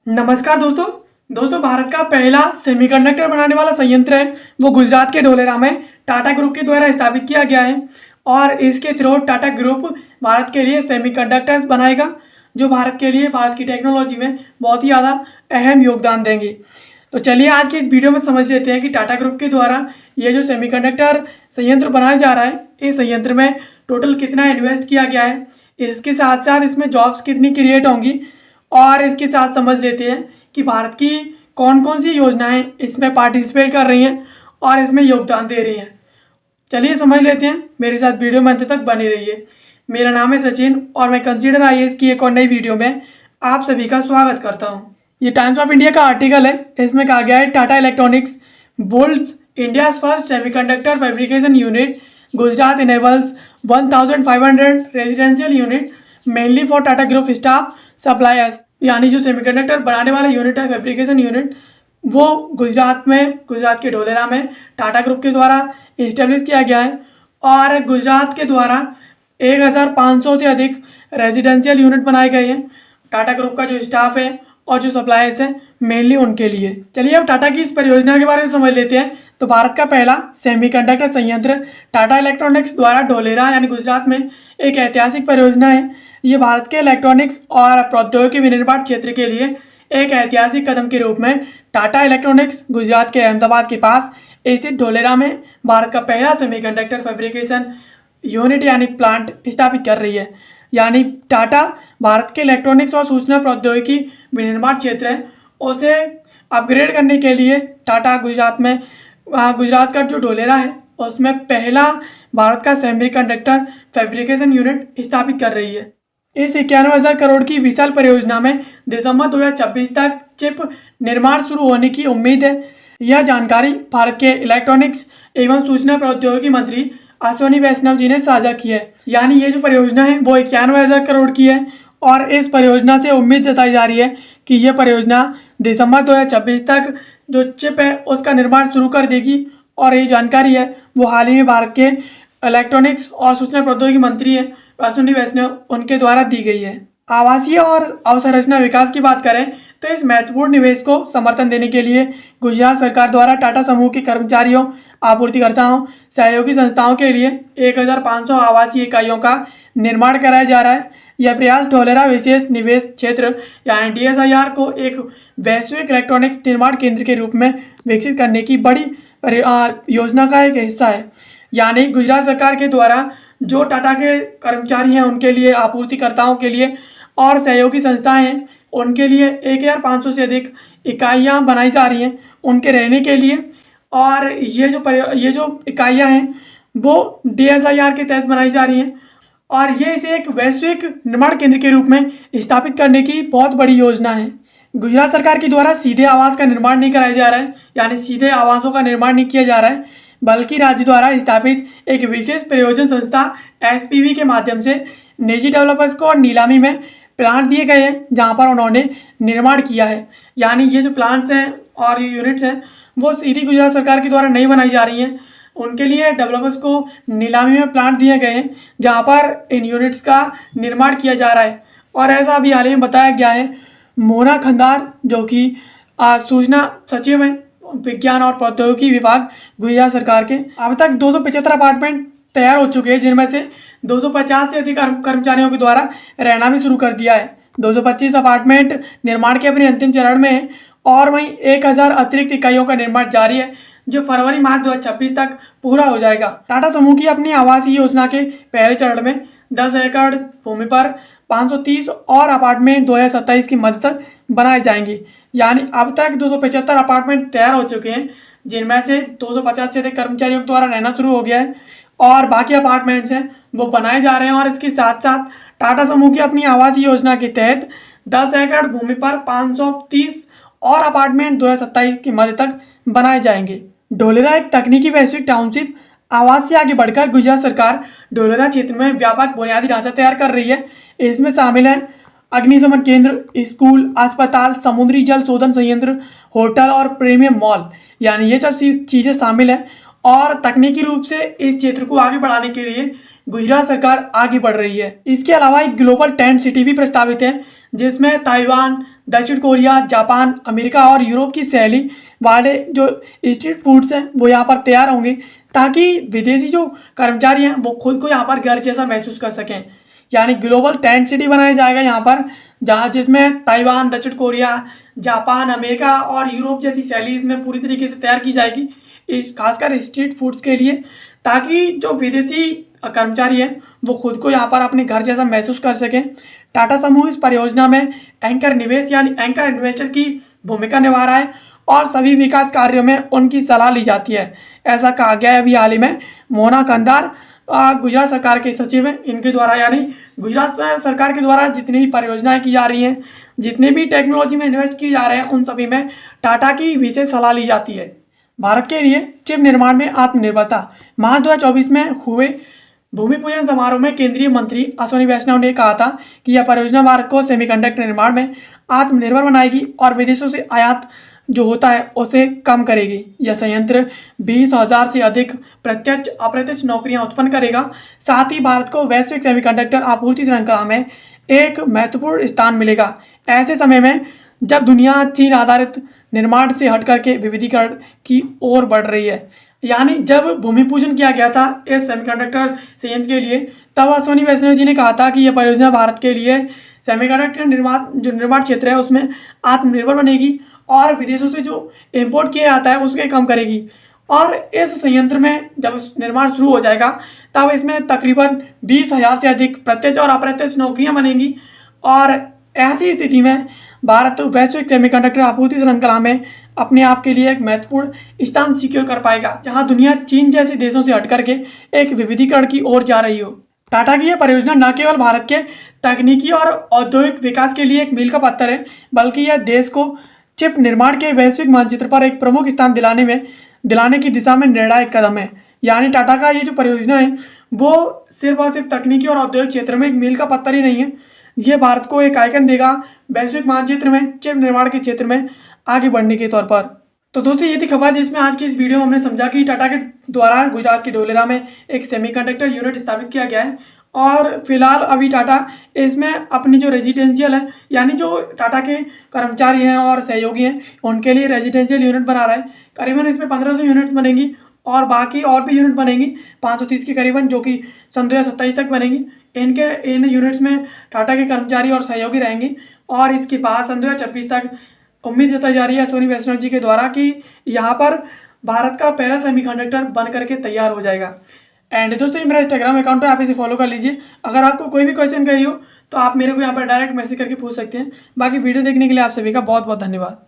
नमस्कार दोस्तों। भारत का पहला सेमीकंडक्टर बनाने वाला संयंत्र है वो गुजरात के ढोलेरा में टाटा ग्रुप के द्वारा स्थापित किया गया है और इसके थ्रू टाटा ग्रुप भारत के लिए सेमीकंडक्टर्स बनाएगा जो भारत के लिए भारत की टेक्नोलॉजी में बहुत ही ज़्यादा अहम योगदान देंगे। तो चलिए आज की इस वीडियो में समझ लेते हैं कि टाटा ग्रुप के द्वारा ये जो सेमीकंडक्टर संयंत्र बनाया जा रहा है इस संयंत्र में टोटल कितना इन्वेस्ट किया गया है, इसके साथ साथ इसमें जॉब्स कितनी क्रिएट होंगी और इसके साथ समझ लेते हैं कि भारत की कौन कौन सी योजनाएं इसमें पार्टिसिपेट कर रही हैं और इसमें योगदान दे रही हैं। चलिए समझ लेते हैं, मेरे साथ वीडियो में अंत तक बने रहिए। मेरा नाम है सचिन और मैं कंसीडर आईएएस की एक और नई वीडियो में आप सभी का स्वागत करता हूं। ये टाइम्स ऑफ इंडिया का आर्टिकल है, इसमें कहा गया है Tata electronics builds India's first semiconductor fabrication unit, Gujarat enables 1500 residential unit mainly for Tata group staff suppliers. यानी जो सेमीकंडक्टर बनाने वाला यूनिट है फैब्रिकेशन यूनिट वो गुजरात के ढोलेरा में टाटा ग्रुप के द्वारा इस्टेब्लिश किया गया है और गुजरात के द्वारा 1500 से अधिक रेजिडेंशियल यूनिट बनाए गए हैं टाटा ग्रुप का जो स्टाफ है और जो सप्लायर्स हैं मेनली उनके लिए। चलिए अब टाटा की इस परियोजना के बारे में समझ लेते हैं। तो भारत का पहला सेमीकंडक्टर संयंत्र टाटा इलेक्ट्रॉनिक्स द्वारा ढोलेरा यानी गुजरात में एक ऐतिहासिक परियोजना है। ये भारत के इलेक्ट्रॉनिक्स और प्रौद्योगिकी विनिर्माण क्षेत्र के लिए एक ऐतिहासिक कदम के रूप में टाटा इलेक्ट्रॉनिक्स गुजरात के अहमदाबाद के पास स्थित ढोलेरा में भारत का पहला सेमीकंडक्टर फैब्रिकेशन यूनिट यानी प्लांट स्थापित कर रही है। यानी टाटा भारत के इलेक्ट्रॉनिक्स और सूचना प्रौद्योगिकी विनिर्माण क्षेत्र है उसे अपग्रेड करने के लिए टाटा गुजरात का जो ढोलेरा है उसमें पहला भारत का सेमीकंडक्टर फैब्रिकेशन यूनिट स्थापित कर रही है। इस 91,000 करोड़ की विशाल परियोजना में दिसंबर 2026 तक चिप निर्माण शुरू होने की उम्मीद है। यह जानकारी भारत के इलेक्ट्रॉनिक्स एवं सूचना प्रौद्योगिकी मंत्री अश्विनी वैष्णव जी ने साझा की है। यानी ये जो परियोजना है वो 91,000 करोड़ की है और इस परियोजना से उम्मीद जताई जा रही है कि यह परियोजना दिसंबर 2026 तक जो चिप है उसका निर्माण शुरू कर देगी। और ये जानकारी है वो हाल ही में भारत के इलेक्ट्रॉनिक्स और सूचना प्रौद्योगिकी मंत्री है अश्विनी वैष्णव उनके द्वारा दी गई है। आवासीय और अवसंरचना विकास की बात करें तो इस महत्वपूर्ण निवेश को समर्थन देने के लिए गुजरात सरकार द्वारा टाटा समूह के कर्मचारियों, आपूर्तिकर्ताओं, सहयोगी संस्थाओं के लिए 1500 आवासीय इकाइयों का निर्माण कराया जा रहा है। यह प्रयास ढोलेरा विशेष निवेश क्षेत्र यानी DSIR को एक वैश्विक इलेक्ट्रॉनिक्स निर्माण केंद्र के रूप में विकसित करने की बड़ी योजना का एक हिस्सा है। यानी गुजरात सरकार के द्वारा जो टाटा के कर्मचारी हैं उनके लिए, आपूर्तिकर्ताओं के लिए और सहयोगी संस्थाएं हैं उनके लिए 1500 से अधिक इकाइयां बनाई जा रही हैं उनके रहने के लिए। और ये जो इकाइयां हैं वो DSIR के तहत बनाई जा रही हैं और ये इसे एक वैश्विक निर्माण केंद्र के रूप में स्थापित करने की बहुत बड़ी योजना है। गुजरात सरकार के द्वारा सीधे आवास का निर्माण नहीं कराया जा रहा है, यानी सीधे आवासों का निर्माण नहीं किया जा रहा है, बल्कि राज्य द्वारा स्थापित एक विशेष प्रयोजन संस्था SPV के माध्यम से निजी डेवलपर्स को नीलामी में प्लांट दिए गए हैं जहां पर उन्होंने निर्माण किया है। यानी ये जो प्लांट्स हैं और ये यूनिट्स हैं वो सीधी गुजरात सरकार के द्वारा नहीं बनाई जा रही हैं, उनके लिए डेवलपर्स को नीलामी में प्लांट दिए गए हैं जहां पर इन यूनिट्स का निर्माण किया जा रहा है। और ऐसा अभी हाल ही में बताया गया है, मोना खंदार जो कि सूचना सचिव हैं विज्ञान और प्रौद्योगिकी विभाग गुजरात सरकार के, अब तक 275 अपार्टमेंट तैयार हो चुके हैं जिनमें से 250 से अधिक कर्मचारियों के द्वारा रहना भी शुरू कर दिया है। 225 अपार्टमेंट निर्माण के अपने अंतिम चरण में है और वहीं 1000 अतिरिक्त इकाइयों का निर्माण जारी है जो फरवरी-मार्च 2026 तक पूरा हो जाएगा। टाटा समूह की अपनी आवासीय योजना के पहले चरण में 10 एकड़ भूमि पर 530 और अपार्टमेंट 2027 की मध्य तक बनाए जाएंगे। यानी अब तक 275 अपार्टमेंट तैयार हो चुके हैं जिनमें से 250 से अधिक कर्मचारियों के द्वारा रहना शुरू हो गया है और बाकी अपार्टमेंट्स हैं वो बनाए जा रहे हैं। और इसके साथ साथ टाटा समूह की अपनी आवासीय योजना के तहत 10 एकड़ भूमि पर 530 और अपार्टमेंट 2027 की मध्य तक बनाए जाएंगे। ढोलेरा एक तकनीकी वैश्विक टाउनशिप आवास से आगे बढ़कर गुजरात सरकार ढोलेरा क्षेत्र में व्यापक बुनियादी ढांचा तैयार कर रही है। इसमें शामिल है अग्निशमन केंद्र, स्कूल, अस्पताल, समुद्री जल शोधन संयंत्र, होटल और प्रीमियम मॉल, यानी ये सब चीज़ें शामिल हैं। और तकनीकी रूप से इस क्षेत्र को आगे बढ़ाने के लिए गुजरात सरकार आगे बढ़ रही है। इसके अलावा एक ग्लोबल टेंट सिटी भी प्रस्तावित है जिसमें ताइवान, दक्षिण कोरिया, जापान, अमेरिका और यूरोप की शैली वाले जो स्ट्रीट फूड्स हैं वो यहाँ पर तैयार होंगे, ताकि विदेशी जो कर्मचारी हैं वो खुद को यहाँ पर घर जैसा महसूस कर सकें। यानी ग्लोबल टेंट सिटी बनाया जाएगा यहाँ पर, जहाँ जिसमें ताइवान, दक्षिण कोरिया, जापान, अमेरिका और यूरोप जैसी शैली इसमें पूरी तरीके से तैयार की जाएगी, इस खासकर स्ट्रीट फूड्स के लिए, ताकि जो विदेशी कर्मचारी हैं वो खुद को यहाँ पर अपने घर जैसा महसूस कर सकें। टाटा समूह इस परियोजना में एंकर निवेश यानी एंकर इन्वेस्टर की भूमिका निभा रहा है और सभी विकास कार्यों में उनकी सलाह ली जाती है, ऐसा कहा गया है अभी हाल ही में। मोना कंदार गुजरात सरकार के सचिव हैं, इनके द्वारा यानी गुजरात सरकार के द्वारा जितनी भी परियोजनाएं की जा रही हैं, जितने भी टेक्नोलॉजी में इन्वेस्ट किए जा रहे हैं, उन सभी में टाटा की विशेष सलाह ली जाती है। भारत के लिए चिप निर्माण में आत्मनिर्भरता। मार्च 2024 में हुए भूमि पूजन समारोह में केंद्रीय मंत्री अश्विनी वैष्णव ने कहा था कि यह परियोजना भारत को सेमीकंडक्टर निर्माण में आत्मनिर्भर बनाएगी और विदेशों से आयात जो होता है उसे कम करेगी। यह संयंत्र 20,000 से अधिक प्रत्यक्ष अप्रत्यक्ष नौकरियां उत्पन्न करेगा। साथ ही भारत को वैश्विक सेमीकंडक्टर आपूर्ति श्रृंखला में एक महत्वपूर्ण स्थान मिलेगा, ऐसे समय में जब दुनिया चीन आधारित निर्माण से हट करके विविधीकरण की ओर बढ़ रही है। यानी जब भूमि पूजन किया गया था इस सेमीकंडक्टर संयंत्र के लिए, तब अश्विनी वैष्णव जी ने कहा था कि यह परियोजना भारत के लिए सेमीकंडक्टर निर्माण क्षेत्र है उसमें आत्मनिर्भर बनेगी और विदेशों से जो इम्पोर्ट किया जाता है उसके कम करेगी। और इस संयंत्र में जब निर्माण शुरू हो जाएगा तब इसमें तकरीबन 20,000 से अधिक प्रत्यक्ष और अप्रत्यक्ष नौकरियां बनेंगी और ऐसी स्थिति में भारत वैश्विक सेमीकंडक्टर आपूर्ति श्रृंखला में अपने आप के लिए एक महत्वपूर्ण स्थान सिक्योर कर पाएगा, जहां दुनिया चीन जैसे देशों से हट करके एक विविधीकरण की ओर जा रही हो। टाटा की यह परियोजना न केवल भारत के तकनीकी और औद्योगिक विकास के लिए एक मील का पत्थर है, बल्कि यह देश को चिप निर्माण के वैश्विक मानचित्र पर एक प्रमुख स्थान दिलाने की दिशा में निर्णायक कदम है। यानी टाटा का ये जो परियोजना है वो सिर्फ और सिर्फ तकनीकी और औद्योगिक क्षेत्र में एक मील का पत्थर ही नहीं है, ये भारत को एक आइकन देगा वैश्विक मानचित्र में चिप निर्माण के क्षेत्र में आगे बढ़ने के तौर पर। तो दोस्तों ये थी खबर जिसमें आज की इस वीडियो में हमने समझा कि टाटा के द्वारा गुजरात के ढोलेरा में एक सेमीकंडक्टर यूनिट स्थापित किया गया है और फिलहाल अभी टाटा इसमें अपनी जो रेजिडेंशियल है यानी जो टाटा के कर्मचारी हैं और सहयोगी हैं उनके लिए रेजिडेंशियल यूनिट बना रहा है। करीबन इसमें 1500 यूनिट्स बनेंगी और बाकी और भी यूनिट बनेंगी 530 के करीबन, जो कि सन 2027 तक बनेंगी। इन यूनिट्स में टाटा के कर्मचारी और सहयोगी रहेंगे और इसके बाद सन 2026 तक उम्मीद जताई जा रही है अश्विनी वैष्णव जी के द्वारा कि यहाँ पर भारत का पहला सेमीकंडक्टर बन करके तैयार हो जाएगा। एंड दोस्तों ये मेरा इंस्टाग्राम अकाउंट है, आप इसे फॉलो कर लीजिए। अगर आपको कोई भी क्वेश्चन करिए हो तो आप मेरे को यहाँ पर डायरेक्ट मैसेज करके पूछ सकते हैं। बाकी वीडियो देखने के लिए आप सभी का बहुत बहुत धन्यवाद।